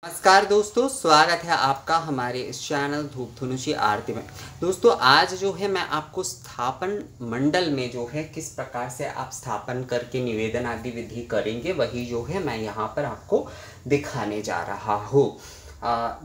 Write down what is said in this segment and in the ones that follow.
नमस्कार दोस्तों, स्वागत है आपका हमारे इस चैनल धूप धनुषी आरती में। दोस्तों आज जो है मैं आपको स्थापन मंडल में जो है किस प्रकार से आप स्थापन करके निवेदन आदि विधि करेंगे वही जो है मैं यहाँ पर आपको दिखाने जा रहा हूँ।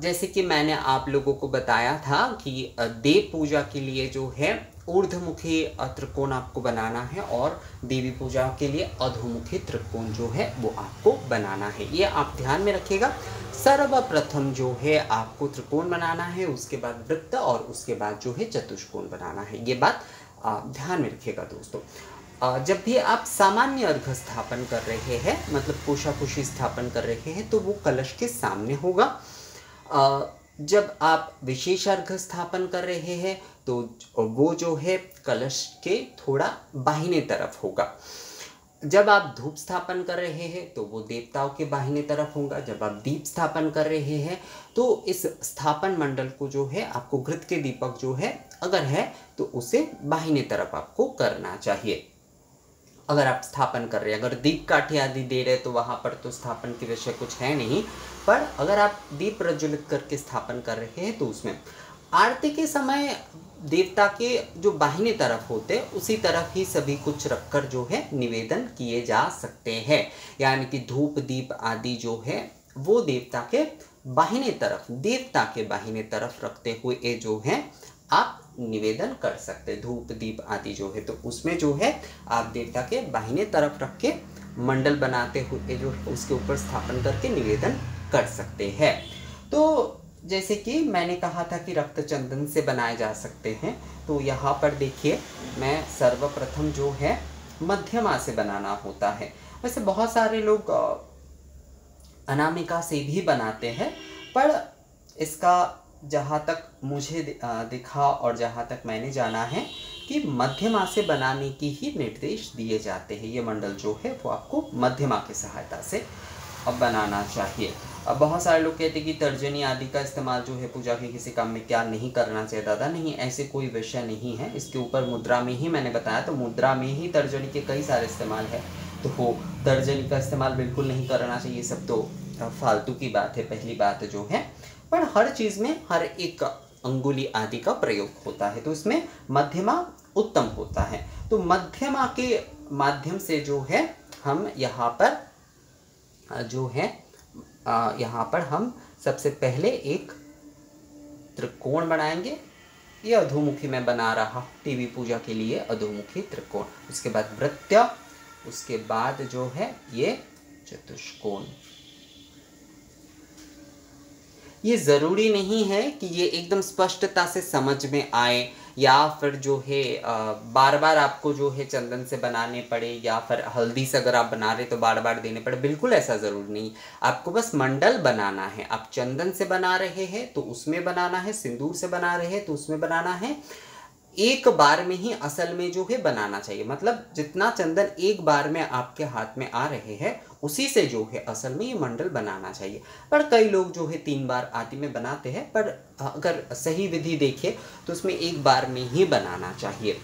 जैसे कि मैंने आप लोगों को बताया था कि देव पूजा के लिए जो है ऊर्ध्वमुखी त्रिकोण आपको बनाना है और देवी पूजा के लिए अधोमुखी त्रिकोण जो है वो आपको बनाना है। ये आप ध्यान में रखिएगा। सर्वप्रथम जो है आपको त्रिकोण बनाना है, उसके बाद वृत्त और उसके बाद जो है चतुष्कोण बनाना है। ये बात ध्यान में रखिएगा दोस्तों। जब भी आप सामान्य अर्घ स्थापन कर रहे हैं, मतलब कोशाकुशी स्थापन कर रहे हैं, तो वो कलश के सामने होगा। जब आप विशेष अर्घ स्थापन कर रहे हैं तो वो जो है कलश के थोड़ा बाहिने तरफ होगा। जब आप धूप स्थापन कर रहे हैं तो वो देवताओं के बाहिने तरफ होगा। जब आप दीप स्थापन कर रहे हैं तो इस स्थापन मंडल को जो है आपको घृत के दीपक जो है अगर है तो उसे बाहिने तरफ आपको करना चाहिए। अगर आप स्थापन कर रहे हैं, अगर दीप काठी आदि दे रहे तो वहाँ पर तो स्थापन के विषय कुछ है नहीं, पर अगर आप दीप प्रज्वलित करके स्थापन कर रहे हैं तो उसमें आरती के समय देवता के जो बाहिने तरफ होते हैं उसी तरफ ही सभी कुछ रखकर जो है निवेदन किए जा सकते हैं। यानी कि धूप दीप आदि जो है वो देवता के बाहिने तरफ रखते हुए जो है आप निवेदन कर सकते हैं। धूप दीप आदि जो है तो उसमें जो है आप देवता के बाहिने तरफ रख के मंडल बनाते हुए जो उसके ऊपर स्थापन करके निवेदन कर सकते हैं। तो जैसे कि मैंने कहा था कि रक्त चंदन से बनाए जा सकते हैं, तो यहाँ पर देखिए मैं सर्वप्रथम जो है मध्यमा से बनाना होता है। वैसे बहुत सारे लोग अनामिका से भी बनाते हैं, पर इसका जहाँ तक मुझे दिखा और जहाँ तक मैंने जाना है कि मध्यमा से बनाने की ही निर्देश दिए जाते हैं। ये मंडल जो है वो आपको मध्यमा की सहायता से अब बनाना चाहिए। अब बहुत सारे लोग कहते हैं कि तर्जनी आदि का इस्तेमाल जो है पूजा के किसी काम में क्या नहीं करना चाहिए। दादा नहीं, ऐसे कोई विषय नहीं है। इसके ऊपर मुद्रा में ही मैंने बताया, तो मुद्रा में ही तर्जनी के कई सारे इस्तेमाल है, तो वो तर्जनी का इस्तेमाल बिल्कुल नहीं करना चाहिए। सब तो फालतू की बात है, पहली बात जो है। पर हर चीज़ में हर एक अंगुली आदि का प्रयोग होता है, तो इसमें मध्यमा उत्तम होता है। तो मध्यमा के माध्यम से जो है हम यहाँ पर जो है यहाँ पर हम सबसे पहले एक त्रिकोण बनाएंगे। ये अधोमुखी में बना रहा देवी पूजा के लिए अधोमुखी त्रिकोण। उसके बाद वृत्त, उसके बाद जो है ये चतुष्कोण। ये ज़रूरी नहीं है कि ये एकदम स्पष्टता से समझ में आए या फिर जो है बार बार आपको जो है चंदन से बनाने पड़े, या फिर हल्दी से अगर आप बना रहे तो बार बार देने पड़े। बिल्कुल ऐसा ज़रूरी नहीं। आपको बस मंडल बनाना है। आप चंदन से बना रहे हैं तो उसमें बनाना है, सिंदूर से बना रहे हैं तो उसमें बनाना है। एक बार में ही असल में जो है बनाना चाहिए। मतलब जितना चंदन एक बार में आपके हाथ में आ रहे हैं उसी से जो है असल में ये मंडल बनाना चाहिए। पर कई लोग जो है 3 बार आदि में बनाते हैं, पर अगर सही विधि देखें तो उसमें एक बार में ही बनाना चाहिए।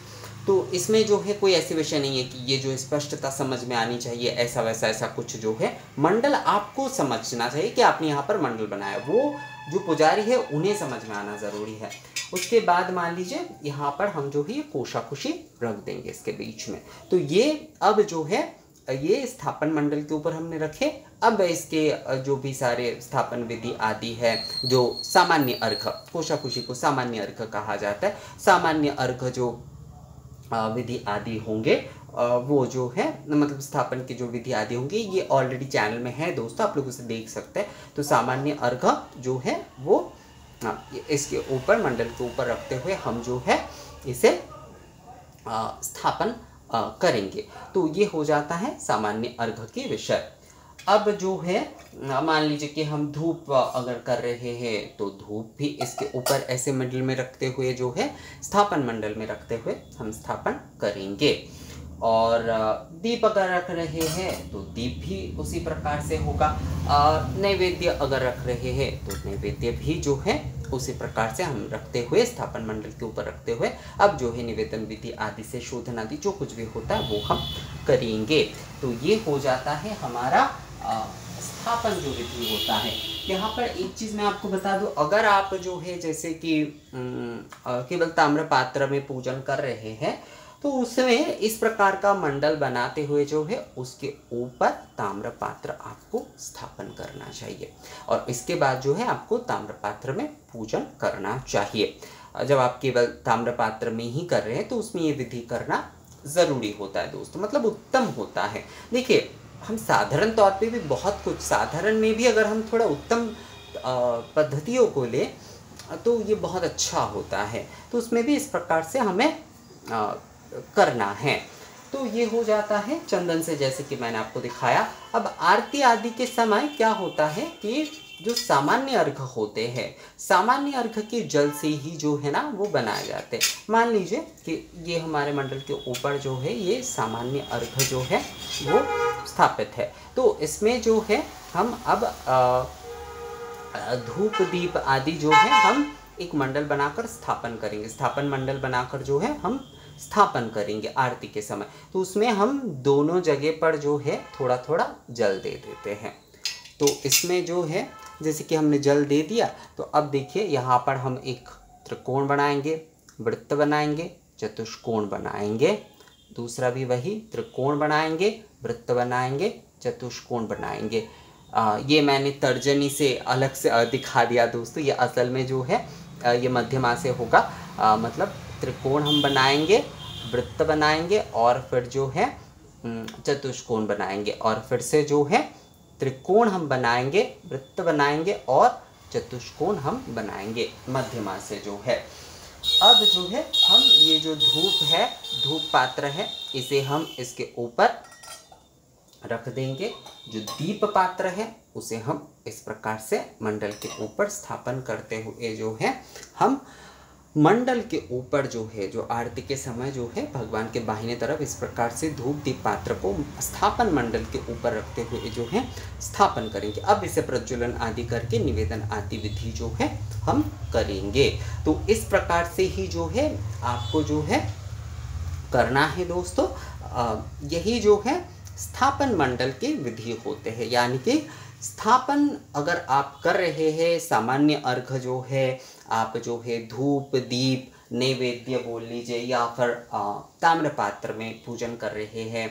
तो इसमें जो है कोई ऐसी विषय नहीं है कि ये जो स्पष्टता समझ में आनी चाहिए, ऐसा वैसा ऐसा कुछ जो है। मंडल आपको समझना चाहिए कि आपने यहाँ पर मंडल बनाया, वो जो पुजारी है उन्हें समझ में आना ज़रूरी है। उसके बाद मान लीजिए यहाँ पर हम जो है ये कोशाकुशी रख देंगे इसके बीच में। तो ये अब जो है ये स्थापन मंडल के ऊपर हमने रखे। अब इसके जो भी सारे स्थापन विधि आदि है, जो सामान्य अर्घ, कोशाकुशी को सामान्य अर्घ कहा जाता है। सामान्य अर्घ जो विधि आदि होंगे वो जो है मतलब स्थापन की जो विधि आदि होंगी ये ऑलरेडी चैनल में है दोस्तों, आप लोग उसे देख सकते हैं। तो सामान्य अर्घ जो है वो इसके ऊपर मंडल के ऊपर रखते हुए हम जो है इसे स्थापन करेंगे। तो ये हो जाता है सामान्य अर्घ के विषय। अब जो है मान लीजिए कि हम धूप अगर कर रहे हैं तो धूप भी इसके ऊपर ऐसे मंडल में रखते हुए जो है स्थापन मंडल में रखते हुए हम स्थापन करेंगे। और दीप अगर रख रहे हैं तो दीप भी उसी प्रकार से होगा। नैवेद्य अगर रख रहे हैं तो नैवेद्य भी जो है उसी प्रकार से हम रखते हुए स्थापन मंडल के ऊपर रखते हुए अब जो है निवेदन विधि आदि से शोधन आदि जो कुछ भी होता है वो हम करेंगे। तो ये हो जाता है हमारा स्थापन जो विधि होता है, यहाँ पर एक चीज़ मैं आपको बता दूं, अगर आप जो है जैसे कि केवल ताम्र पात्र में पूजन कर रहे हैं तो उसमें इस प्रकार का मंडल बनाते हुए जो है उसके ऊपर ताम्र पात्र आपको स्थापन करना चाहिए और इसके बाद जो है आपको ताम्र पात्र में पूजन करना चाहिए। जब आप केवल ताम्र पात्र में ही कर रहे हैं तो उसमें ये विधि करना ज़रूरी होता है दोस्तों, मतलब उत्तम होता है। देखिए हम साधारण तौर पे भी बहुत कुछ, साधारण में भी अगर हम थोड़ा उत्तम पद्धतियों को लें तो ये बहुत अच्छा होता है, तो उसमें भी इस प्रकार से हमें करना है। तो ये हो जाता है चंदन से, जैसे कि मैंने आपको दिखाया। अब आरती आदि के समय क्या होता है कि जो सामान्य अर्घ होते हैं, सामान्य अर्घ के जल से ही जो है ना वो बनाए जाते हैं। मान लीजिए कि ये हमारे मंडल के ऊपर जो है ये सामान्य अर्घ जो है वो स्थापित है, तो इसमें जो है हम अब धूप दीप आदि जो है हम एक मंडल बनाकर स्थापन करेंगे। स्थापन मंडल बनाकर जो है हम स्थापन करेंगे आरती के समय, तो उसमें हम दोनों जगह पर जो है थोड़ा थोड़ा जल दे देते हैं। तो इसमें जो है जैसे कि हमने जल दे दिया, तो अब देखिए यहाँ पर हम एक त्रिकोण बनाएंगे, वृत्त बनाएंगे, चतुष्कोण बनाएंगे, दूसरा भी वही त्रिकोण बनाएंगे, वृत्त बनाएंगे, चतुष्कोण बनाएंगे। ये मैंने तर्जनी से अलग से दिखा दिया दोस्तों, ये असल में जो है ये मध्यमा से होगा। मतलब त्रिकोण हम बनाएंगे, वृत्त बनाएंगे और फिर जो है चतुष्कोण बनाएंगे, और फिर से जो है त्रिकोण हम बनाएंगे, वृत्त बनाएंगे और चतुष्कोण हम बनाएंगे मध्यमा से जो है। अब जो है हम ये जो धूप है, धूप पात्र है, इसे हम इसके ऊपर रख देंगे। जो दीप पात्र है उसे हम इस प्रकार से मंडल के ऊपर स्थापन करते हुए जो है हम मंडल के ऊपर जो है, जो आरती के समय जो है भगवान के बाहिने तरफ इस प्रकार से धूप दीप पात्र को स्थापन मंडल के ऊपर रखते हुए जो है स्थापन करेंगे। अब इसे प्रज्वलन आदि करके निवेदन आदि विधि जो है हम करेंगे। तो इस प्रकार से ही जो है आपको जो है करना है दोस्तों। यही जो है स्थापन मंडल के विधि होते हैं, यानी कि स्थापन अगर आप कर रहे हैं, सामान्य अर्घ जो है आप जो है धूप दीप नैवेद्य बोल लीजिए या फिर ताम्र पात्र में पूजन कर रहे हैं,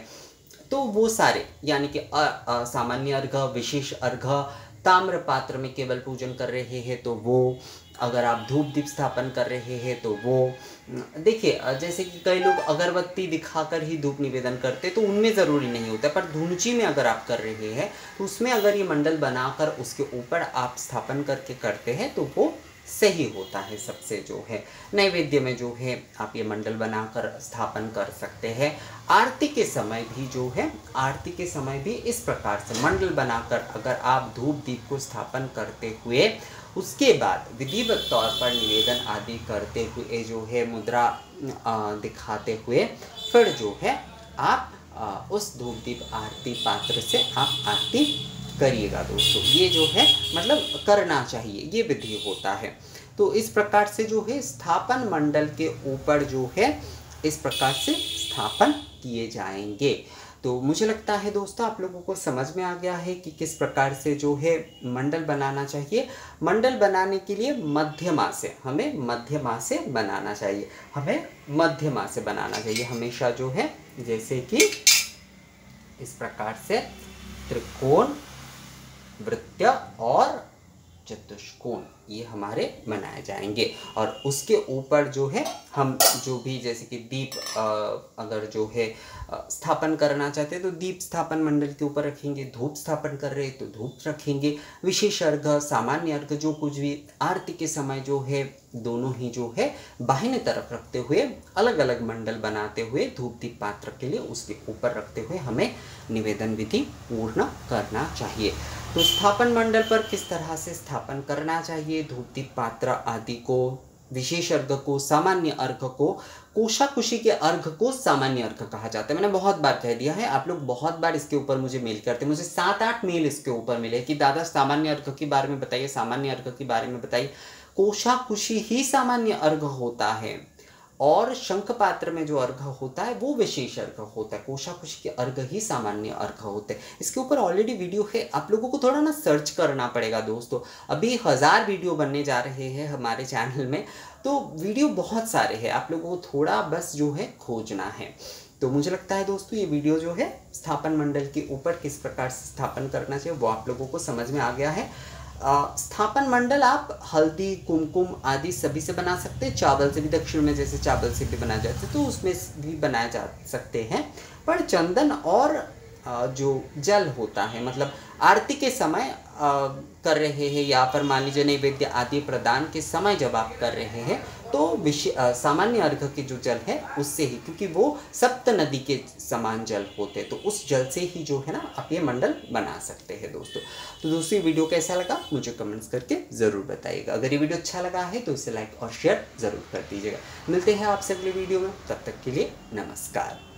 तो वो सारे यानी कि सामान्य अर्घ, विशेष अर्घ, ताम्र पात्र में केवल पूजन कर रहे हैं तो वो, अगर आप धूप दीप स्थापन कर रहे हैं तो वो। देखिए जैसे कि कई लोग अगरबत्ती दिखाकर ही धूप निवेदन करते, तो उनमें ज़रूरी नहीं होता, पर धुंची में अगर आप कर रहे हैं तो उसमें अगर ये मंडल बनाकर उसके ऊपर आप स्थापन करके करते हैं तो वो सही होता है सबसे जो है। नैवेद्य में जो है आप ये मंडल बनाकर स्थापन कर सकते हैं। आरती के समय भी जो है, आरती के समय भी इस प्रकार से मंडल बनाकर अगर आप धूप दीप को स्थापन करते हुए उसके बाद विधिवत तौर पर निवेदन आदि करते हुए जो है मुद्रा दिखाते हुए फिर जो है आप उस धूप दीप आरती पात्र से आप आरती करिएगा दोस्तों। ये जो है मतलब करना चाहिए, ये विधि होता है। तो इस प्रकार से जो है स्थापन मंडल के ऊपर जो है इस प्रकार से स्थापन किए जाएंगे। तो मुझे लगता है दोस्तों आप लोगों को समझ में आ गया है कि किस प्रकार से जो है मंडल बनाना चाहिए। मंडल बनाने के लिए मध्यमा से, हमें मध्यमा से बनाना चाहिए, हमें मध्यमा से बनाना चाहिए हमेशा जो है। जैसे कि इस प्रकार से त्रिकोण, वृत्त और चतुष्कोण ये हमारे बनाए जाएंगे, और उसके ऊपर जो है हम जो भी जैसे कि दीप अगर जो है स्थापन करना चाहते हैं तो दीप स्थापन मंडल के ऊपर रखेंगे, धूप स्थापन कर रहे हैं तो धूप रखेंगे, विशेष अर्घ, सामान्य अर्घ जो कुछ भी आरती के समय जो है दोनों ही जो है बाहिने तरफ रखते हुए अलग अलग मंडल बनाते हुए धूप दीप पात्र के लिए उसके ऊपर रखते हुए हमें निवेदन विधि पूर्ण करना चाहिए। तो स्थापन मंडल पर किस तरह से स्थापन करना चाहिए, धूप दीप पात्र आदि को, विशेष अर्घ को, सामान्य अर्घ को, कोषाकुषी के अर्घ को सामान्य अर्घ कहा जाता है। मैंने बहुत बार कह दिया है, आप लोग बहुत बार इसके ऊपर मुझे मेल करते हैं, मुझे 7-8 मेल इसके ऊपर मिले कि दादा सामान्य अर्घ के बारे में बताइए, सामान्य अर्घ के बारे में बताइए। कोषाकुषी ही सामान्य अर्घ होता है, और शंख पात्र में जो अर्घ होता है वो विशेष अर्घ होता है, कोषाकुष के अर्घ ही सामान्य अर्घ होते हैं। इसके ऊपर ऑलरेडी वीडियो है, आप लोगों को थोड़ा ना सर्च करना पड़ेगा दोस्तों। अभी 1000 वीडियो बनने जा रहे हैं हमारे चैनल में, तो वीडियो बहुत सारे हैं, आप लोगों को थोड़ा बस जो है खोजना है। तो मुझे लगता है दोस्तों ये वीडियो जो है स्थापन मंडल के ऊपर किस प्रकार से स्थापन करना चाहिए वो आप लोगों को समझ में आ गया है। स्थापन मंडल आप हल्दी, कुमकुम आदि सभी से बना सकते हैं, चावल से भी, दक्षिण में जैसे चावल से भी बनाया जाता है तो उसमें भी बनाए जा सकते हैं। पर चंदन और जो जल होता है, मतलब आरती के समय कर रहे हैं या फिर मान लीजिए नैवेद्य आदि प्रदान के समय जब आप कर रहे हैं तो सामान्य अर्घ के जो जल है उससे ही, क्योंकि वो सप्त नदी के समान जल होते हैं, तो उस जल से ही जो है ना आप ये मंडल बना सकते हैं दोस्तों। तो दोस्तों ये वीडियो कैसा लगा मुझे कमेंट्स करके ज़रूर बताइएगा। अगर ये वीडियो अच्छा लगा है तो इसे लाइक और शेयर ज़रूर कर दीजिएगा। मिलते हैं आपसे अगले वीडियो में, तब तक के लिए नमस्कार।